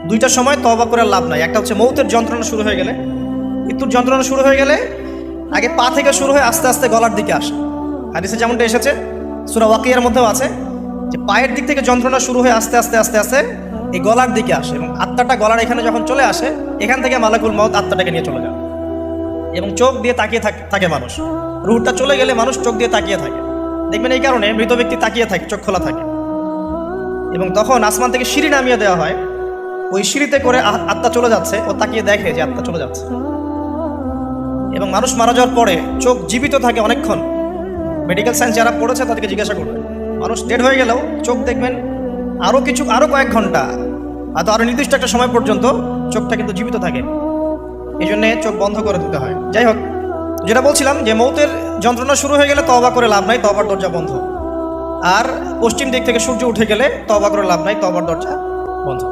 দুইটার সময় তওবা করে লাভ নাই। একটা হচ্ছে মৌতের যন্ত্রণা শুরু হয়ে গেলে, মৃত্যুর যন্ত্রণা শুরু হয়ে গেলে আগে পা থেকে শুরু হয়ে আস্তে আস্তে গলার দিকে আসে। হাদিসে যেমনটা এসেছে, সূরা ওয়াকিয়ার মধ্যেও আছে যে পায়ের দিক থেকে যন্ত্রণা শুরু হয়ে আস্তে আস্তে আস্তে আস্তে এই গলার দিকে আসে, এবং আত্মাটা গলার এখানে যখন চলে আসে, এখান থেকে মালাকুল মউত আত্মাটাকে নিয়ে চলে যায়। এবং চোখ দিয়ে তাকিয়ে থাকে মানুষ, রুহটা চলে গেলে মানুষ চোখ দিয়ে তাকিয়ে থাকে। দেখবেন এই কারণে মৃত ব্যক্তি তাকিয়ে থাকে, চোখ খোলা থাকে। এবং তখন আসমান থেকে সিঁড়ি নামিয়ে দেওয়া হয়, ওই সিঁড়িতে করে আত্মা চলে যাচ্ছে, ও তাকিয়ে দেখে যে আত্মা চলে যাচ্ছে। এবং মানুষ মারা যাওয়ার পরে চোখ জীবিত থাকে অনেকক্ষণ। মেডিকেল সায়েন্স যারা পড়েছে তাদেরকে জিজ্ঞাসা করবে, মানুষ ডেড হয়ে গেলেও চোখ দেখবেন আরও কয়েক ঘন্টা, হয়তো আরও নির্দিষ্ট একটা সময় পর্যন্ত চোখটা কিন্তু জীবিত থাকে। এই জন্যে চোখ বন্ধ করে দিতে হয়। যাই হোক, যেটা বলছিলাম যে মৌতের যন্ত্রণা শুরু হয়ে গেলে তওবা করে লাভ নাই, তওবার দরজা বন্ধ। আর পশ্চিম দিক থেকে সূর্য উঠে গেলে তওবা করে লাভ নাই, তওবার দরজা বন্ধ।